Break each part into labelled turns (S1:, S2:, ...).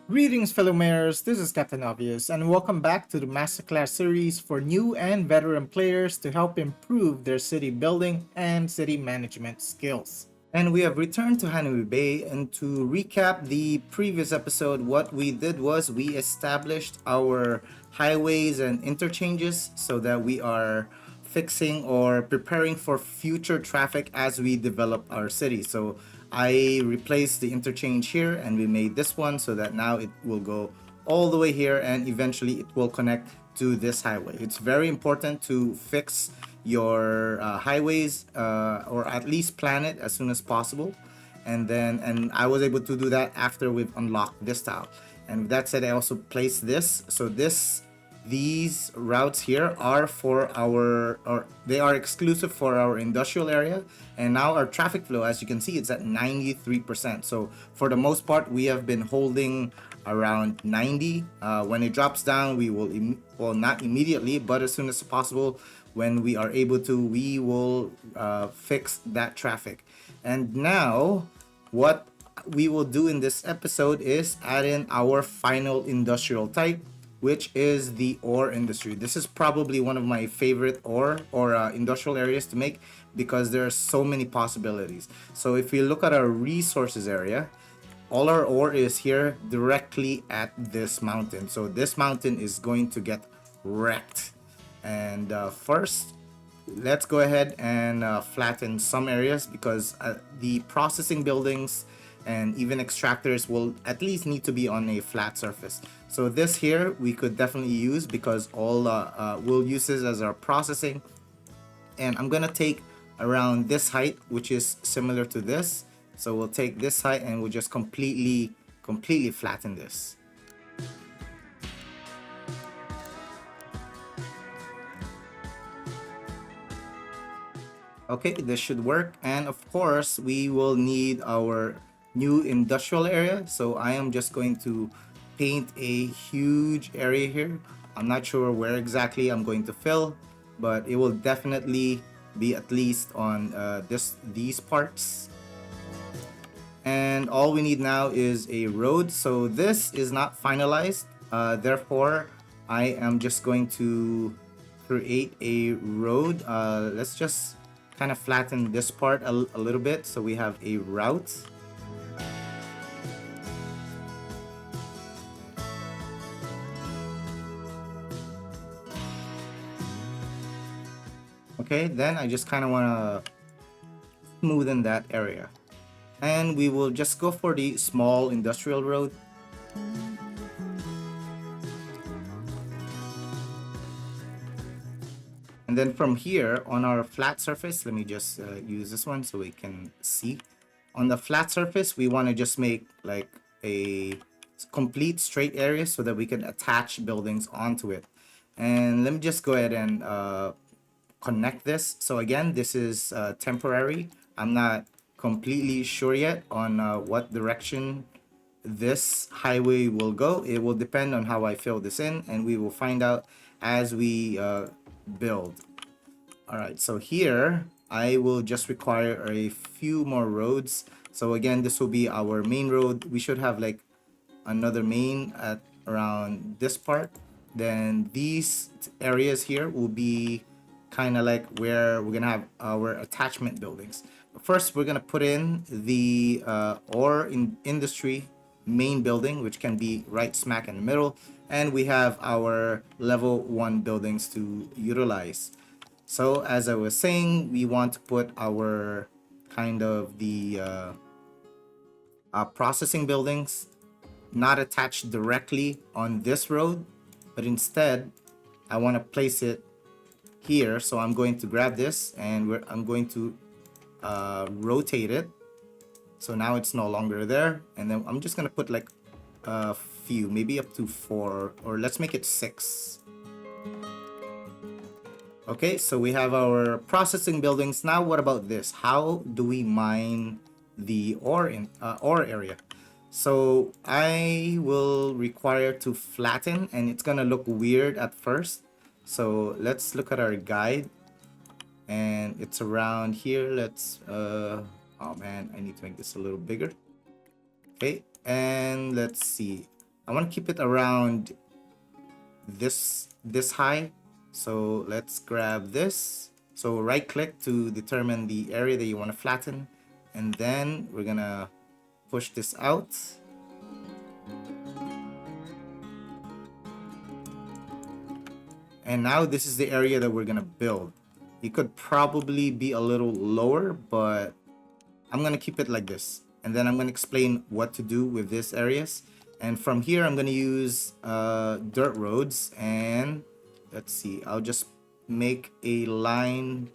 S1: Greetings, fellow mayors. This is Captain Obvious, and welcome back to the Masterclass series for new and veteran players to help improve their city building and city management skills. And we have returned to Hanami Bay, and to recap the previous episode, what we did was we established our highways and interchanges so that we are fixing or preparing for future traffic as we develop our city. So I replaced the interchange here and we made this one so that now it will go all the way here and eventually it will connect to this highway. It's very important to fix your highways or at least plan it as soon as possible. And I was able to do that after we've unlocked this tile. And with that said, I also placed this. So these routes here are for our, or they are exclusive for our industrial area. And now our traffic flow, as you can see, it's at 93%. So for the most part, we have been holding around 90. When it drops down, we will well, not immediately, but as soon as possible, when we are able to, we will fix that traffic. And now what we will do in this episode is add in our final industrial type, which is the ore industry. This is probably one of my favorite ore or industrial areas to make because there are so many possibilities. So if we look at our resources area, all our ore is here directly at this mountain. So this mountain is going to get wrecked. And first, let's go ahead and flatten some areas because the processing buildings and even extractors will at least need to be on a flat surface. So this here we could definitely use because all we'll use this as our processing. And I'm gonna take around this height, which is similar to this. So we'll take this height and we'll just completely flatten this. Okay, this should work. And of course, we will need our new industrial area. So I am just going to paint a huge area here. I'm not sure where exactly I'm going to fill, but it will definitely be at least on these parts. And all we need now is a road. So this is not finalized. Therefore, I am just going to create a road. Let's just kind of flatten this part a little bit so we have a route. Okay, then I just kind of want to smoothen that area. And we will just go for the small industrial road. And then from here on our flat surface, let me just use this one so we can see. On the flat surface, we want to just make like a complete straight area so that we can attach buildings onto it. And let me just go ahead and connect this. So again, this is temporary. I'm not completely sure yet on what direction this highway will go. It will depend on how I fill this in, and we will find out as we build. All right, so here I will just require a few more roads. So again, this will be our main road. We should have like another main at around this part. Then these areas here will be kind of like where we're gonna have our attachment buildings. But first, we're gonna put in the ore industry main building, which can be right smack in the middle, and we have our level 1 buildings to utilize. So as I was saying, we want to put our kind of the processing buildings not attached directly on this road, but instead I want to place it here. So I'm going to grab this and I'm going to rotate it. So now it's no longer there. And then I'm just going to put like a few, maybe up to 4, or let's make it 6. Okay, so we have our processing buildings. Now what about this? How do we mine the ore area? So I will require to flatten, and it's gonna look weird at first. So let's look at our guide, and it's around here. Let's oh man, I need to make this a little bigger. Okay, and let's see. I want to keep it around this high. So let's grab this. So right click to determine the area that you want to flatten, and then we're gonna push this out. And now this is the area that we're gonna build. It could probably be a little lower, but I'm gonna keep it like this. And then I'm gonna explain what to do with these areas. And from here, I'm gonna use dirt roads. And let's see, I'll just make a line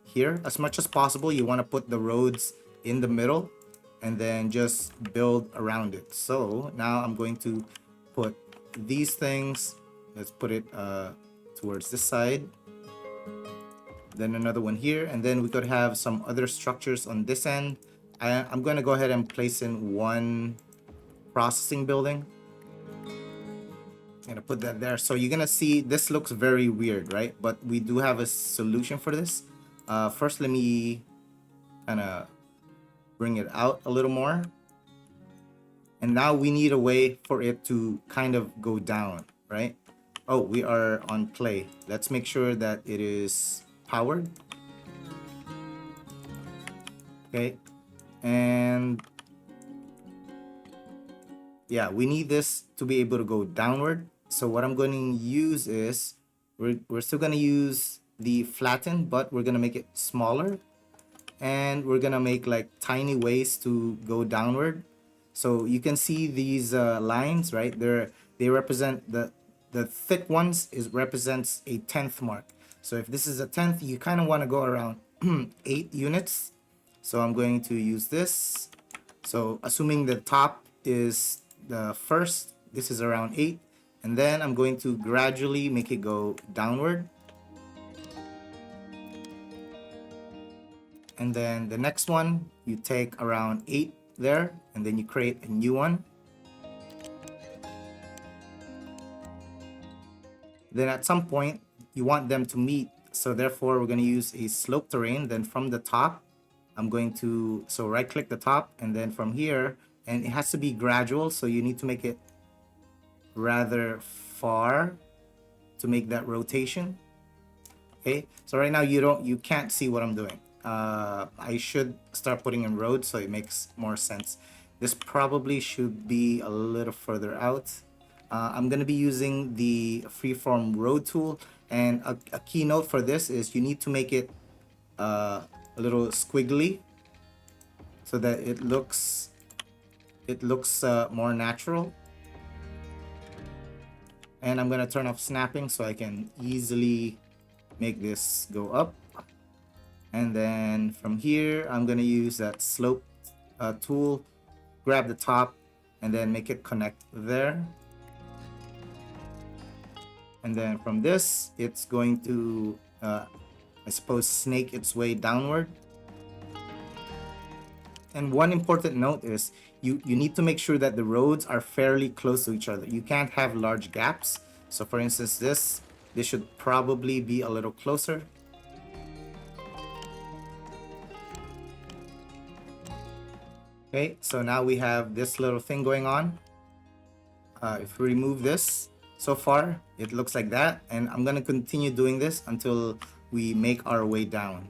S1: here. As much as possible, you wanna put the roads in the middle and then just build around it. So now I'm going to put these things. Let's put it towards this side, then another one here, and then we could have some other structures on this end. I'm going to go ahead and place in one processing building. I'm going to put that there. So you're going to see this looks very weird, right? But we do have a solution for this. First, let me kind of bring it out a little more. And now we need a way for it to kind of go down, right? Oh, we are on play. Let's make sure that it is powered. Okay. And yeah, we need this to be able to go downward. So what I'm going to use is we're still going to use the flatten, but we're going to make it smaller. And we're going to make like tiny ways to go downward. So you can see these lines, right? They represent the thick ones represents a 10th mark. So if this is a 10th, you kind of want to go around 8 units. So I'm going to use this. So assuming the top is the first, this is around 8. And then I'm going to gradually make it go downward. And then the next one, you take around 8 there, and then you create a new one. Then at some point, you want them to meet. So therefore, we're going to use a slope terrain. Then from the top, I'm going to, so right click the top, and then from here, and it has to be gradual. So you need to make it rather far to make that rotation. Okay, so right now you can't see what I'm doing. I should start putting in roads so it makes more sense. This probably should be a little further out. I'm going to be using the freeform road tool, and a key note for this is you need to make it a little squiggly so that it looks more natural. And I'm going to turn off snapping so I can easily make this go up. And then from here, I'm going to use that slope tool, grab the top, and then make it connect there. And then from this, it's going to, I suppose, snake its way downward. And one important note is you need to make sure that the roads are fairly close to each other. You can't have large gaps. So for instance, this should probably be a little closer. Okay, so now we have this little thing going on. If we remove this, so far it looks like that, and I'm gonna continue doing this until we make our way down.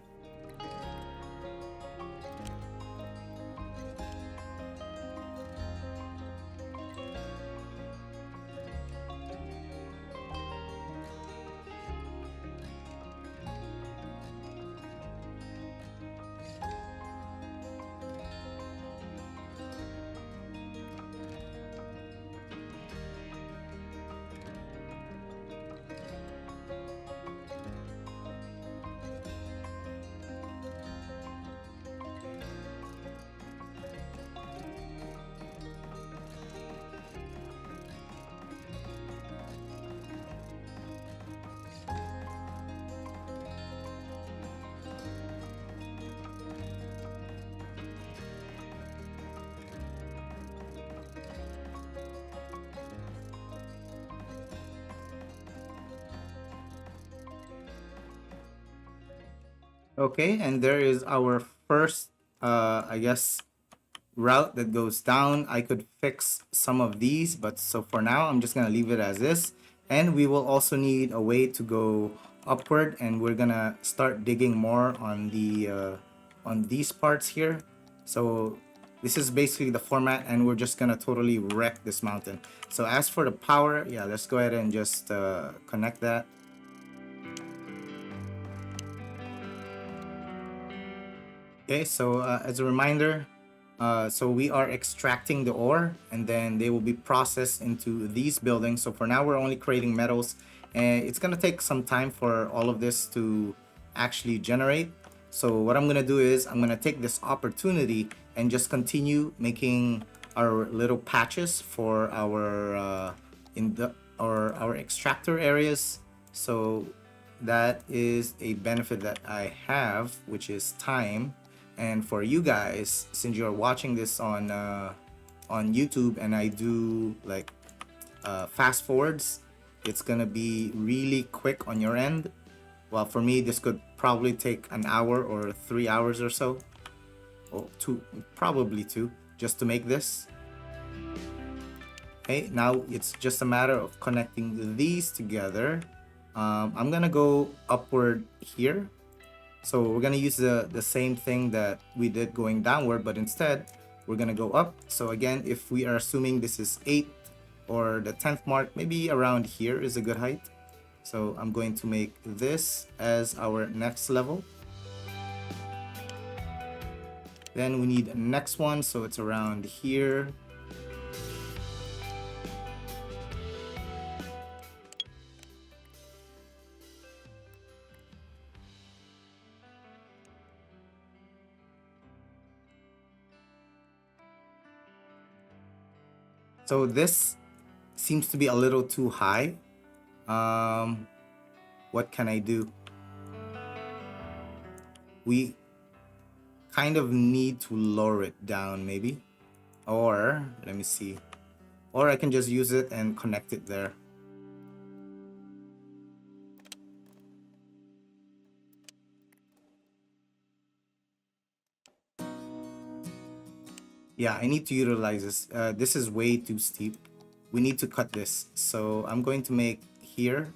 S1: Okay, and there is our first, I guess, route that goes down. I could fix some of these, but so for now, I'm just gonna leave it as is. And we will also need a way to go upward, and we're gonna start digging more on these parts here. So this is basically the format, and we're just gonna totally wreck this mountain. So as for the power, yeah, let's go ahead and just connect that. Okay, so as a reminder, so we are extracting the ore, and then they will be processed into these buildings. So for now, we're only creating metals, and it's gonna take some time for all of this to actually generate. So what I'm gonna do is I'm gonna take this opportunity and just continue making our little patches for our in the or our extractor areas. So that is a benefit that I have, which is time. And for you guys, since you're watching this on YouTube, and I do like fast forwards, it's gonna be really quick on your end. Well, for me, this could probably take an hour or 3 hours or so, or two, probably two, just to make this. Okay, now it's just a matter of connecting these together. I'm gonna go upward here. So we're gonna use the same thing that we did going downward, but instead we're gonna go up. So again, if we are assuming this is 8 or the 10th mark, maybe around here is a good height. So I'm going to make this as our next level. Then we need a next one, so it's around here. So this seems to be a little too high. What can I do? We kind of need to lower it down maybe. Or, let me see. Or I can just use it and connect it there. Yeah, I need to utilize this. This is way too steep. We need to cut this. So I'm going to make here.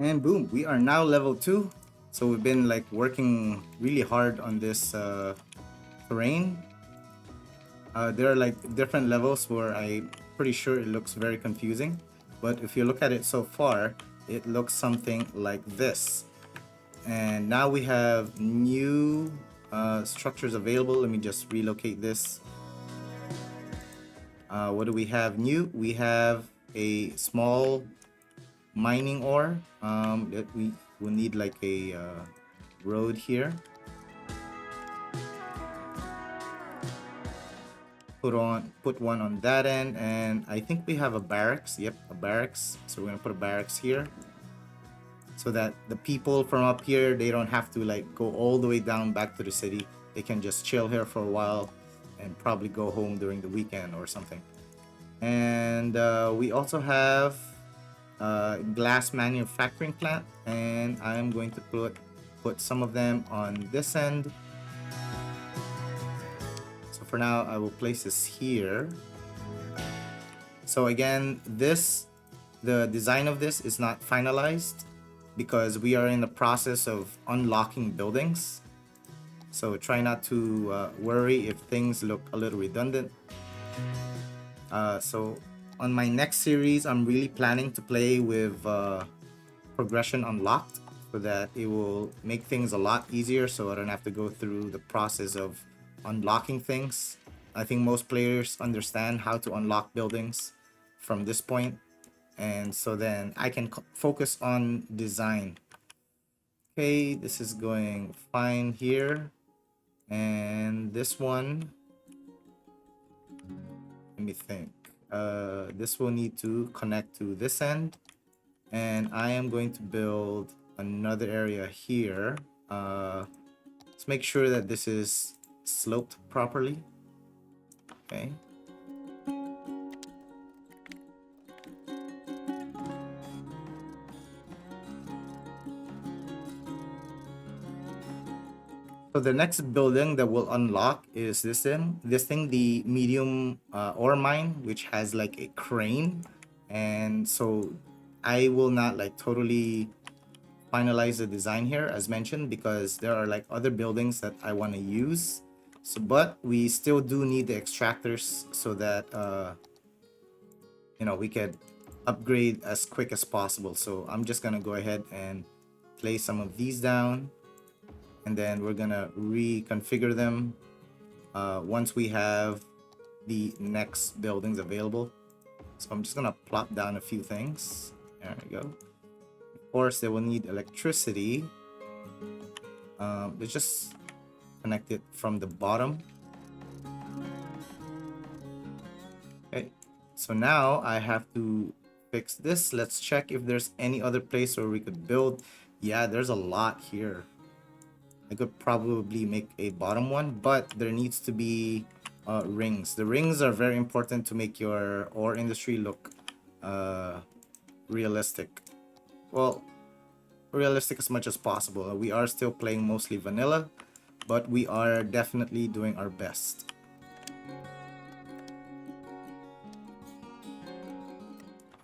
S1: And boom, we are now level 2. So we've been like working really hard on this terrain. There are like different levels where I'm pretty sure it looks very confusing. But if you look at it so far, it looks something like this. And now we have new structures available. Let me just relocate this. What do we have new? We have a small mining ore that we will need like a road here. Put one on that end, and I think we have a barracks. Yep, a barracks. So we're gonna put a barracks here, so that the people from up here, they don't have to like go all the way down back to the city. They can just chill here for a while and probably go home during the weekend or something. And we also have glass manufacturing plant, and I'm going to put some of them on this end. So for now, I will place this here. So again, the design of this is not finalized because we are in the process of unlocking buildings. So try not to worry if things look a little redundant. So on my next series, I'm really planning to play with progression unlocked so that it will make things a lot easier so I don't have to go through the process of unlocking things. I think most players understand how to unlock buildings from this point, and so then I can focus on design. Okay, this is going fine here, and this one, let me think. This will need to connect to this end, and I am going to build another area here. Let's make sure that this is sloped properly. Okay. So the next building that will unlock is this thing, the medium ore mine, which has like a crane. And so I will not like totally finalize the design here as mentioned because there are like other buildings that I want to use. So, but we still do need the extractors so that we could upgrade as quick as possible. So I'm just gonna go ahead and place some of these down, and then we're gonna reconfigure them once we have the next buildings available. So I'm just gonna plop down a few things. There we go. Of course, they will need electricity. Let's just connect it from the bottom. Okay, so now I have to fix this. Let's check if there's any other place where we could build. Yeah, there's a lot here. I could probably make a bottom one, but there needs to be rings. The rings are very important to make your ore industry look realistic. Well, realistic as much as possible. We are still playing mostly vanilla, but we are definitely doing our best.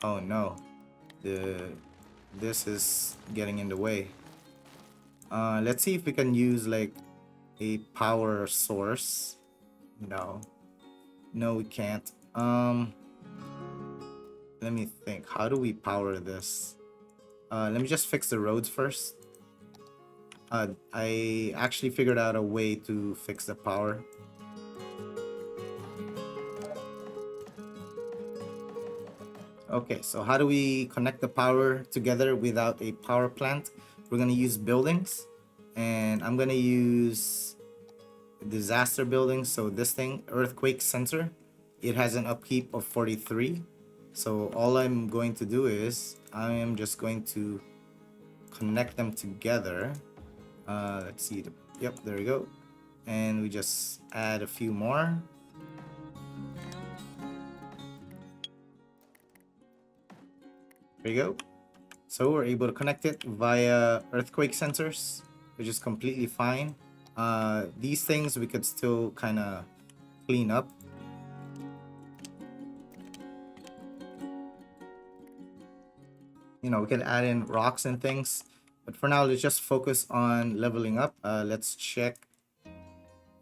S1: Oh no, this is getting in the way. Let's see if we can use like a power source. No, we can't. Let me think. How do we power this? Let me just fix the roads first. I actually figured out a way to fix the power. Okay, so how do we connect the power together without a power plant? We're gonna use buildings, and I'm gonna use disaster buildings. So this thing, earthquake sensor, it has an upkeep of 43. So all I'm going to do is I am just going to connect them together. Let's see. Yep, there we go. And we just add a few more. There you go. So we're able to connect it via earthquake sensors, which is completely fine. These things we could still kind of clean up. We can add in rocks and things. But for now, let's just focus on leveling up. Let's check.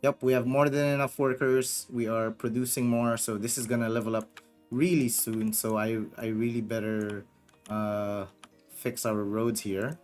S1: Yep, we have more than enough workers. We are producing more. So this is going to level up really soon. So I really better fix our roads here.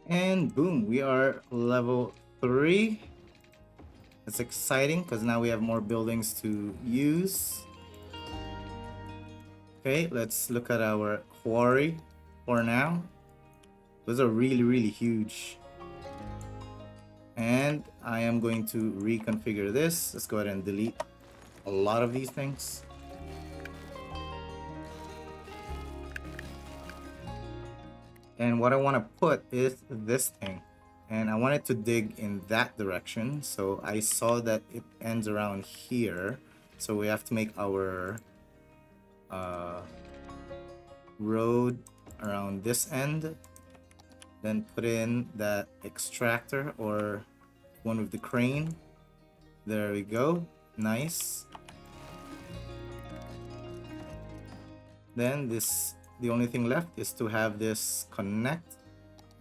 S1: And boom, we are level 3. It's exciting because now we have more buildings to use. Okay, let's look at our quarry for now. Those are really, really huge. And I am going to reconfigure this. Let's go ahead and delete a lot of these things. And what I want to put is this thing. And I want it to dig in that direction. So I saw that it ends around here. So we have to make our road around this end. Then put in that extractor or one with the crane. There we go. Nice. Then the only thing left is to have this connect.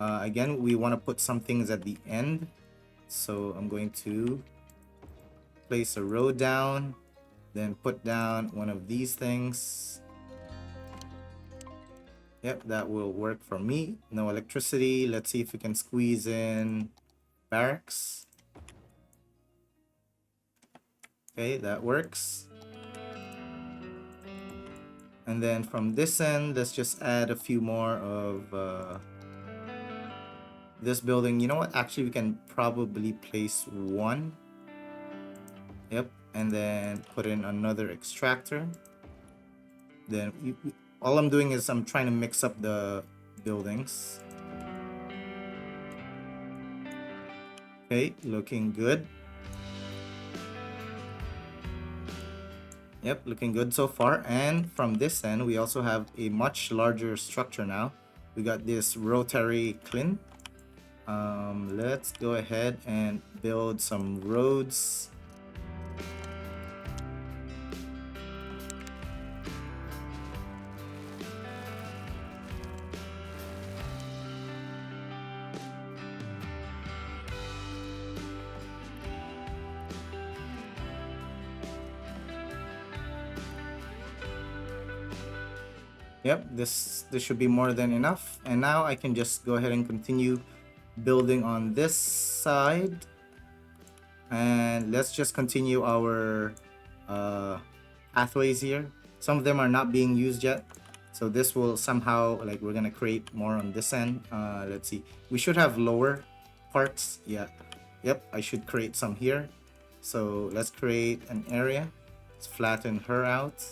S1: Again, we want to put some things at the end. So I'm going to place a road down, then put down one of these things. Yep, that will work for me. No electricity. Let's see if we can squeeze in barracks. Okay, that works. And then from this end, let's just add a few more of this building. You know what? Actually, we can probably place one. Yep. And then put in another extractor. Then all I'm doing is I'm trying to mix up the buildings. Okay, looking good. Yep, looking good so far. And from this end, we also have a much larger structure now. We got this rotary clean. Let's go ahead and build some roads. Yep, this should be more than enough. And now I can just go ahead and continue building on this side. And let's just continue our pathways here. Some of them are not being used yet. So this will somehow, like, we're gonna create more on this end. Let's see. We should have lower parts. Yeah. Yep, I should create some here. So let's create an area. Let's flatten her out.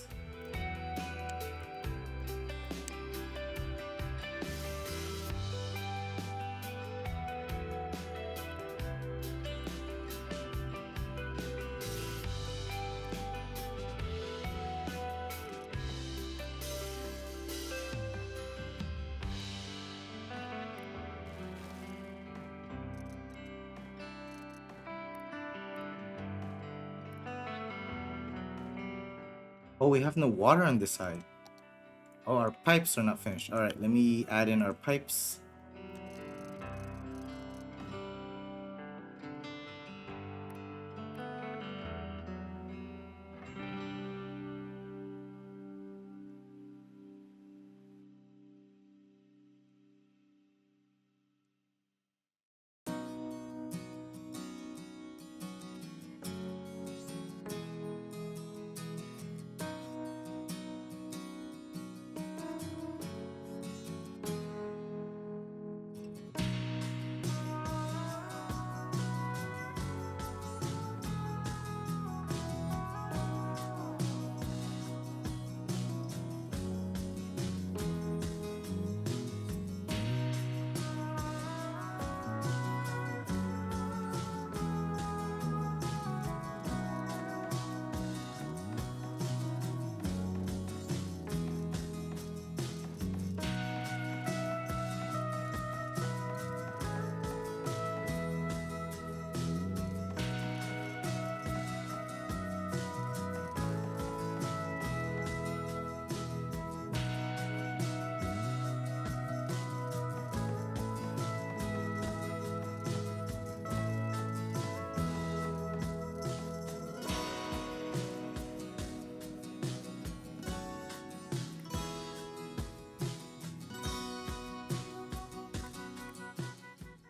S1: Oh, we have no water on this side. Oh, our pipes are not finished. All right, let me add in our pipes.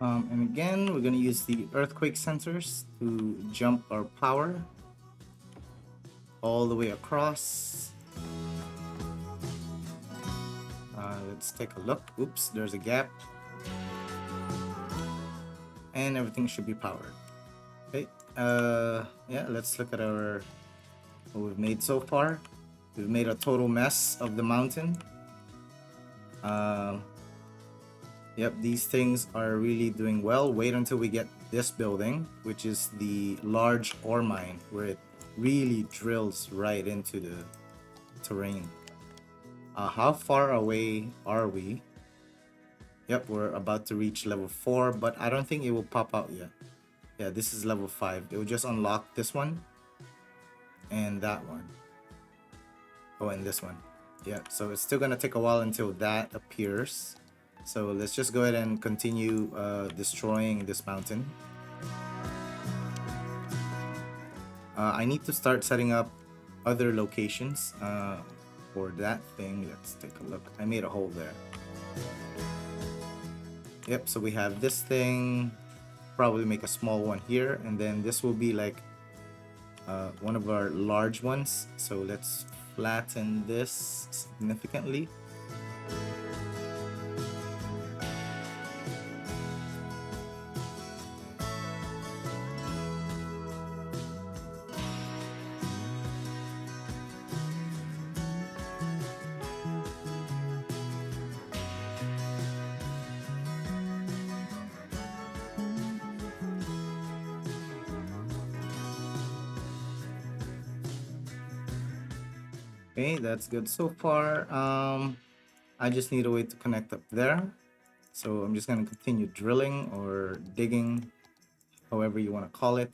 S1: And again, we're gonna use the earthquake sensors to jump our power all the way across. Let's take a look. Oops, there's a gap. And everything should be powered. Okay, yeah, let's look at what we've made so far. We've made a total mess of the mountain. Yep, these things are really doing well. Wait until we get this building, which is the large ore mine, where it really drills right into the terrain. How far away are we? Yep, we're about to reach level 4, but I don't think it will pop out yet. Yeah, this is level 5. It will just unlock this one and that one. Oh, and this one. Yeah, so it's still gonna take a while until that appears. So let's just go ahead and continue destroying this mountain. I need to start setting up other locations for that thing. Let's take a look. I made a hole there. Yep, so we have this thing. Probably make a small one here, and then this will be like one of our large ones. So let's flatten this significantly. Okay, that's good so far. I just need a way to connect up there. So I'm just gonna continue drilling or digging, however you want to call it.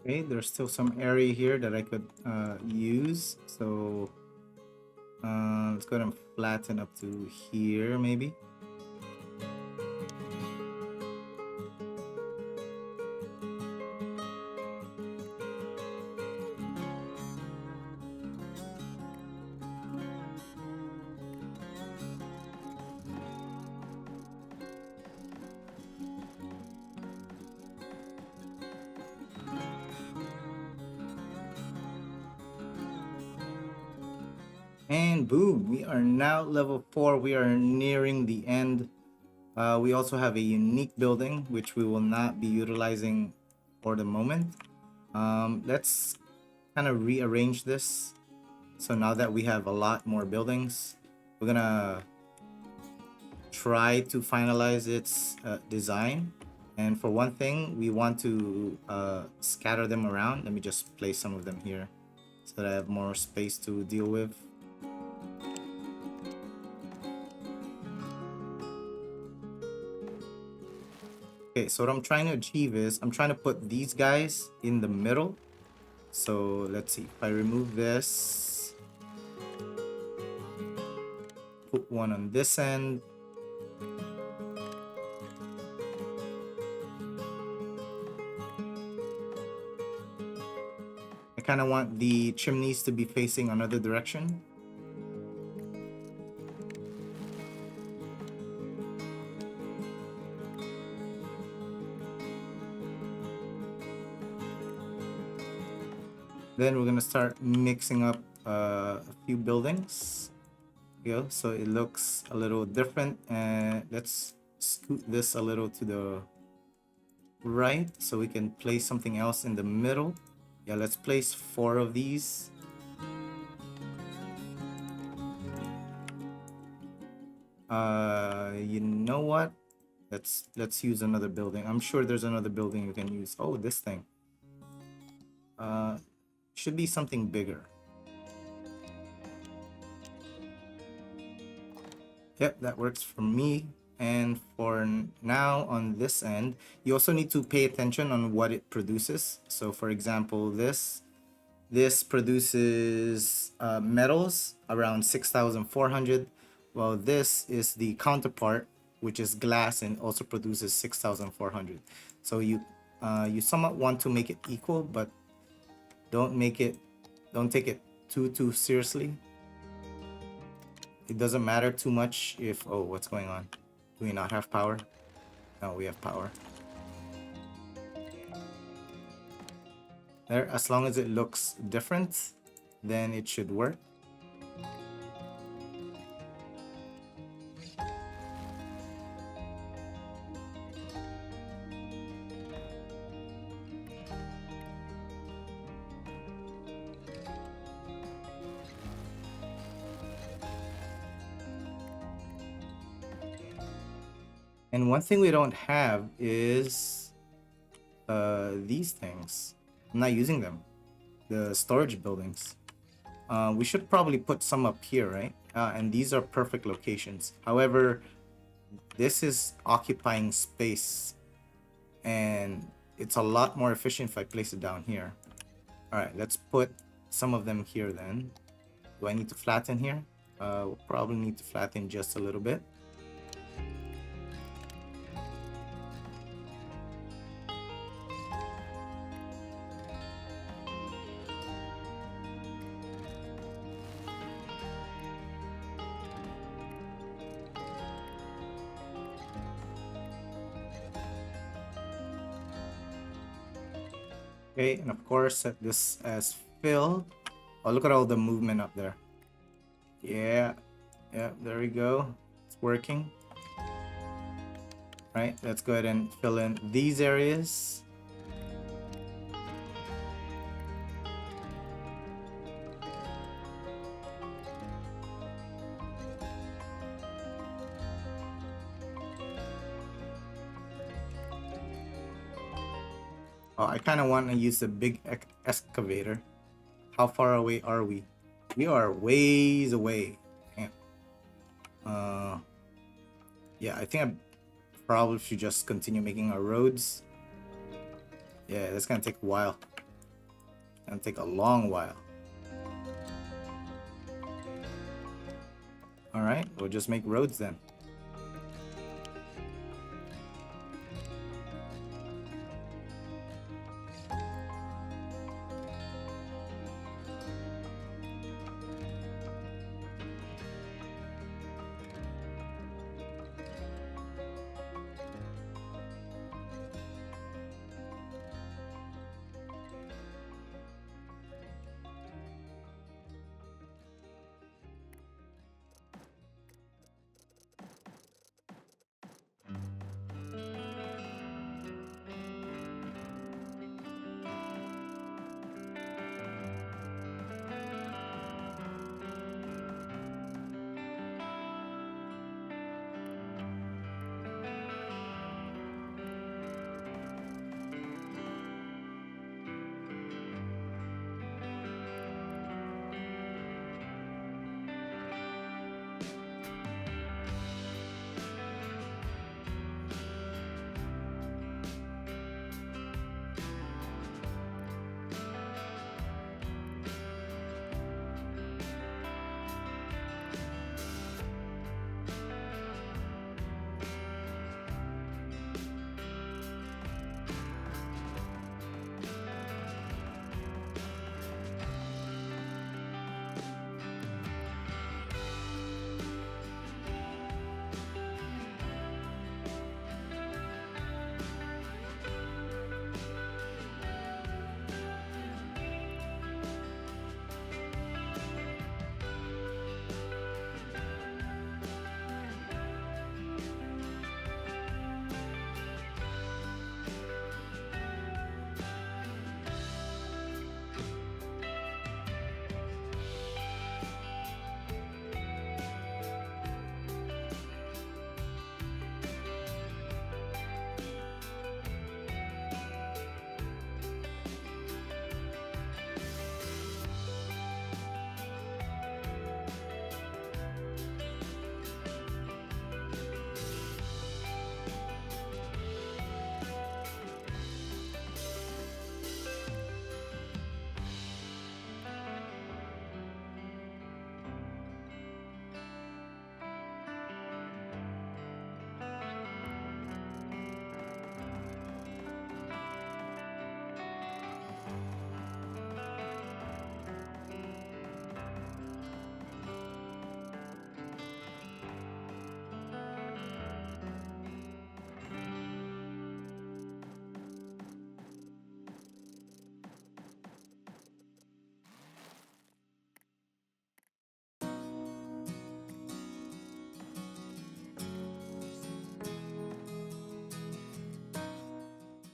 S1: Okay, there's still some area here that I could use. So let's go ahead and flatten up to here, maybe. And boom, we are now level 4. We are nearing the end. We also have a unique building, which we will not be utilizing for the moment. Let's kind of rearrange this. So now that we have a lot more buildings, we're gonna try to finalize its design. And for one thing, we want to scatter them around. Let me just place some of them here so that I have more space to deal with. Okay, so what I'm trying to achieve is I'm trying to put these guys in the middle. So let's see, if I remove this, put one on this end. I kind of want the chimneys to be facing another direction. Then we're gonna start mixing up a few buildings. So it looks a little different. And let's scoot this a little to the right so we can place something else in the middle. Yeah, let's place 4 of these. You know what? Let's use another building. I'm sure there's another building you can use. Oh, this thing. Should be something bigger. Yep, that works for me. And for now, on this end, you also need to pay attention on what it produces. So for example, this produces metals around 6,400. Well, this is the counterpart, which is glass, and also produces 6,400. So you somewhat want to make it equal, but don't take it too seriously. It doesn't matter too much if, oh, what's going on? Do we not have power? No, we have power. There, as long as it looks different, then it should work. And one thing we don't have is these things. I'm not using them. The storage buildings. We should probably put some up here, right? And these are perfect locations. However, this is occupying space, and it's a lot more efficient if I place it down here. All right, let's put some of them here then. Do I need to flatten here? We'll probably need to flatten just a little bit. Okay, and of course set this as fill. Oh, look at all the movement up there. Yeah, there we go. It's working. Right, let's go ahead and fill in these areas. Oh, I kind of want to use the big excavator. How far away are we? We are ways away. Yeah, I think I probably should just continue making our roads. Yeah, that's gonna take a while. It's gonna take a long while. Alright, we'll just make roads then.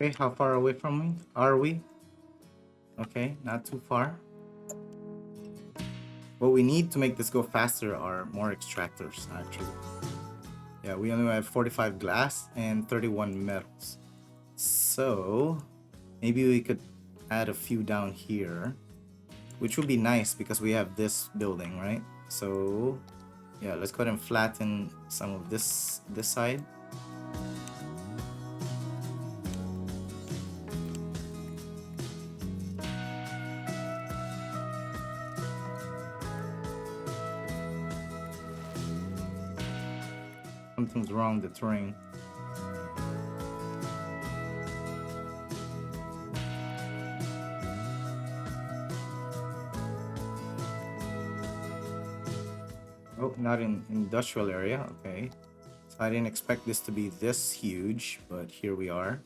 S1: Okay, how far away from me are we? Okay, not too far. What we need to make this go faster are more extractors, actually. Yeah, we only have 45 glass and 31 metals. So, maybe we could add a few down here, which would be nice because we have this building, right? So, yeah, let's go ahead and flatten some of this side. Something's wrong with the terrain. Oh, not in industrial area. Okay. So I didn't expect this to be this huge, but here we are.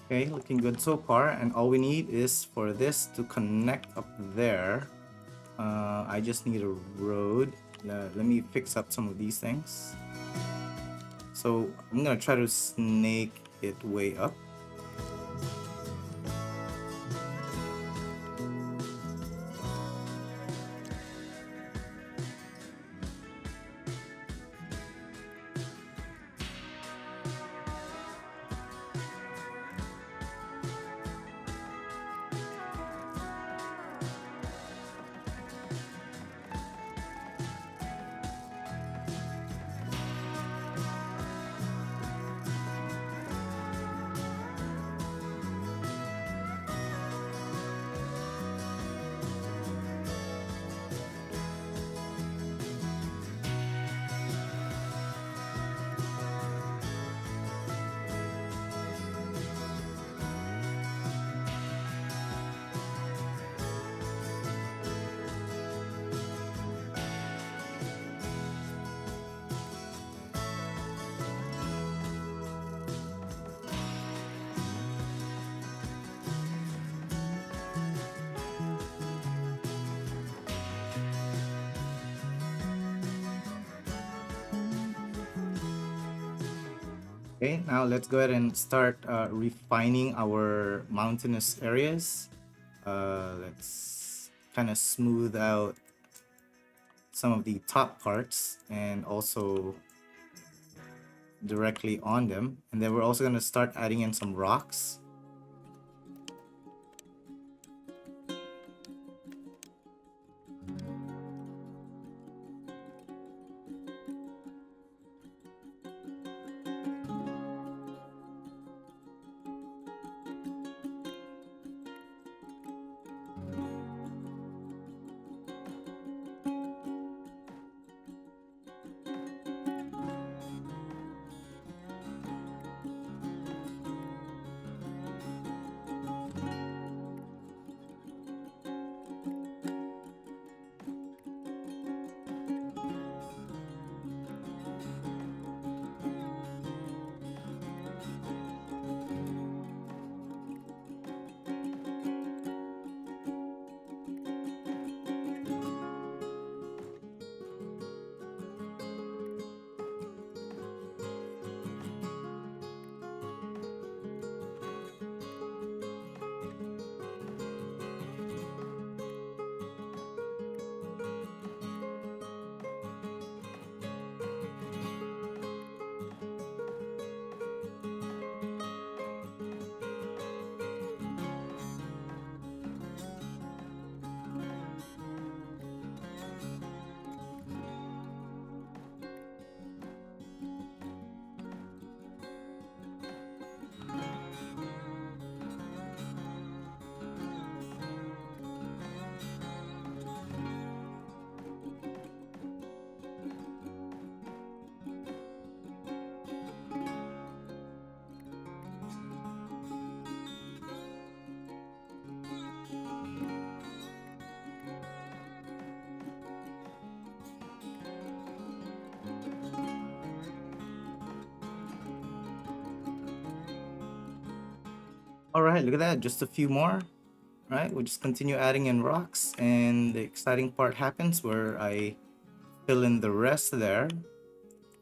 S1: Okay, looking good so far, and all we need is for this to connect up there. I just need a road. Let me fix up some of these things. So I'm gonna try to snake it way up. Okay, now let's go ahead and start refining our mountainous areas. Let's kind of smooth out some of the top parts and also directly on them. And then we're also going to start adding in some rocks. All right, look at that. Just a few more. Right, we'll just continue adding in rocks, and the exciting part happens where I fill in the rest there.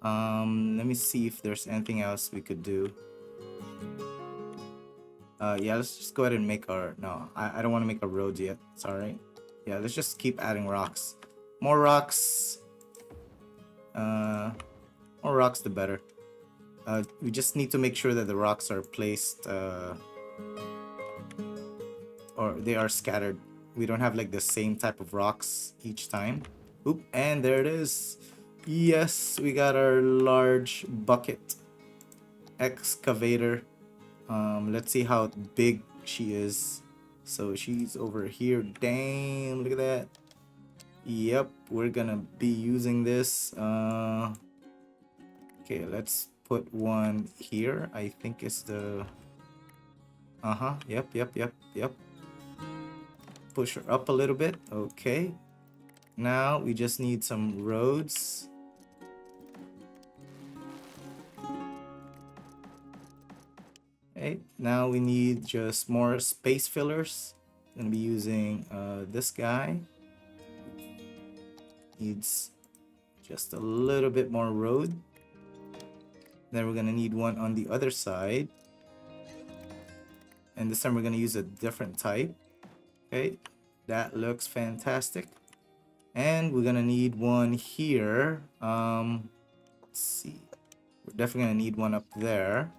S1: Let me see if there's anything else we could do. Yeah, let's just go ahead and make our... No, I don't want to make a road yet. Sorry. Yeah, let's just keep adding rocks. More rocks. More rocks, the better. We just need to make sure that the rocks are placed... or they are scattered. We don't have like the same type of rocks each time. Oop, and there it is. Yes, we got our large bucket excavator. Let's see how big she is. So she's over here. Damn, look at that. Yep, we're gonna be using this. Okay, let's put one here. I think it's the... Yep. Push her up a little bit. Okay. Now we just need some roads. Okay. Now we need just more space fillers. Gonna be using this guy. Needs just a little bit more road. Then we're gonna need one on the other side. And this time we're gonna use a different type. Okay, that looks fantastic. And we're gonna need one here. Let's see. We're definitely gonna need one up there.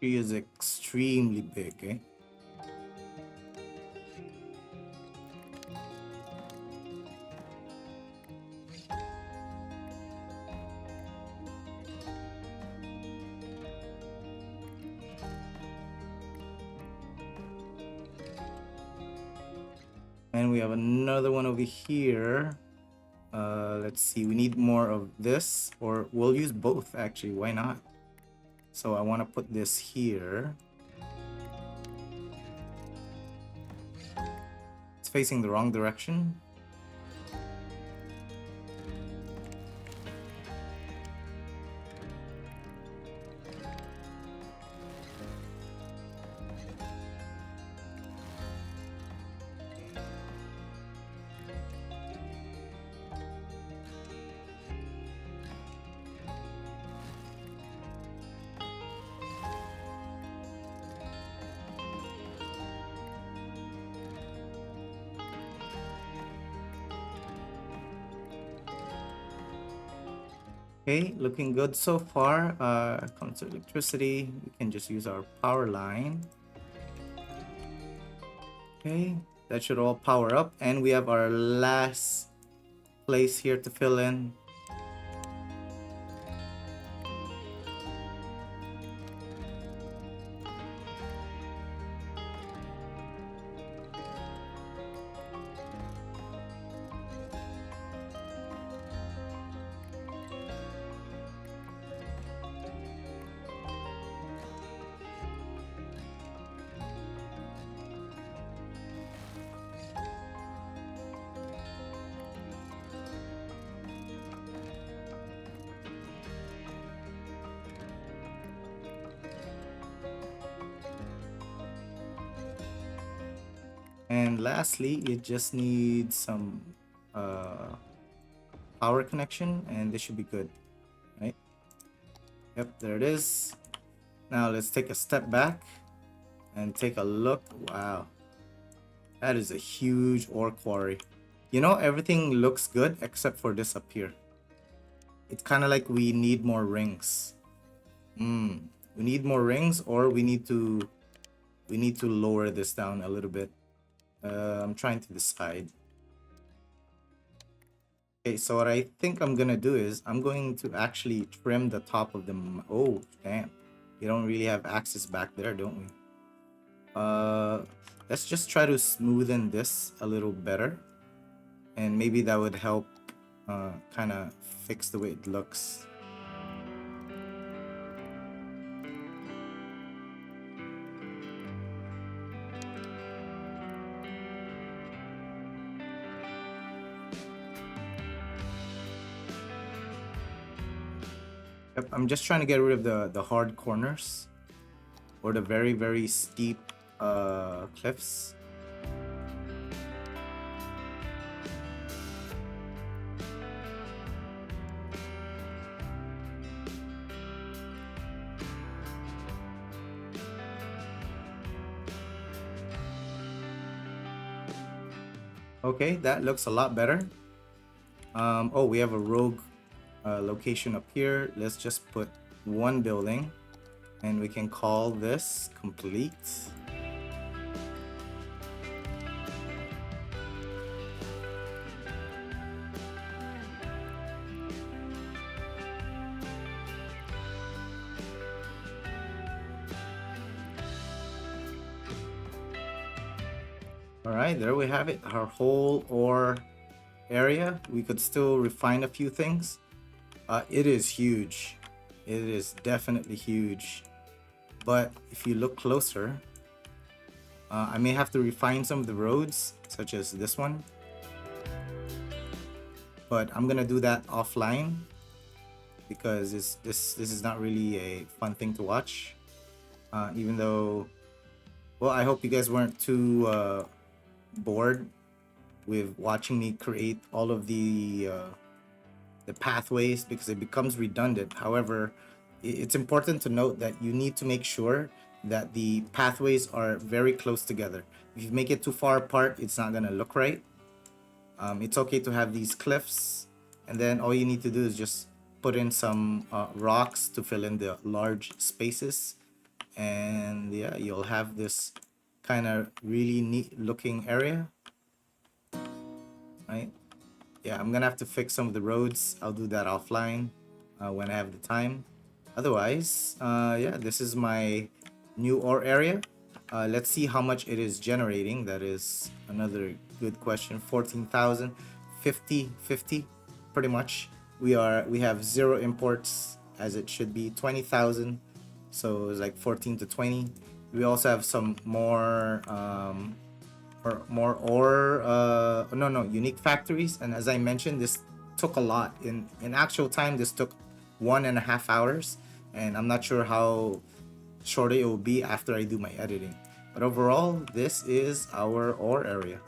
S1: She is extremely big, eh? And we have another one over here. Let's see, we need more of this, or we'll use both actually, why not? So I want to put this here. It's facing the wrong direction. Okay, looking good so far. Comes to electricity. We can just use our power line. Okay, that should all power up. And we have our last place here to fill in. And lastly, it just needs some power connection, and this should be good, right? Yep, there it is. Now let's take a step back and take a look. Wow, that is a huge ore quarry. You know, everything looks good except for this up here. It's kind of like we need more rings. We need more rings, or we need to lower this down a little bit. I'm trying to decide. Okay, so what I think I'm gonna do is I'm going to actually trim the top of the... Oh, damn. We don't really have access back there, don't we? Let's just try to smoothen this a little better. And maybe that would help kind of fix the way it looks. Yep, I'm just trying to get rid of the hard corners or the very, very steep cliffs. Okay, that looks a lot better. Oh, we have a rogue location up here. Let's just put one building and we can call this complete. All right, there we have it, our whole ore area. We could still refine a few things. It is huge. It is definitely huge. But if you look closer, I may have to refine some of the roads, such as this one. But I'm gonna do that offline because this is not really a fun thing to watch. Even though, well, I hope you guys weren't too bored with watching me create all of the pathways because it becomes redundant. However, it's important to note that you need to make sure that the pathways are very close together. If you make it too far apart, it's not gonna look right. It's okay to have these cliffs, and then all you need to do is just put in some rocks to fill in the large spaces, and yeah, you'll have this kind of really neat looking area, right? Yeah, I'm gonna have to fix some of the roads. I'll do that offline when I have the time. Otherwise, yeah, this is my new ore area. Let's see how much it is generating. That is another good question. 14,000, 50, 50, pretty much. We have zero imports as it should be. 20,000, so it's like 14 to 20. We also have some more ore. No, unique factories. And as I mentioned, this took a lot. In actual time, this took 1.5 hours, and I'm not sure how short it will be after I do my editing. But overall, this is our ore area.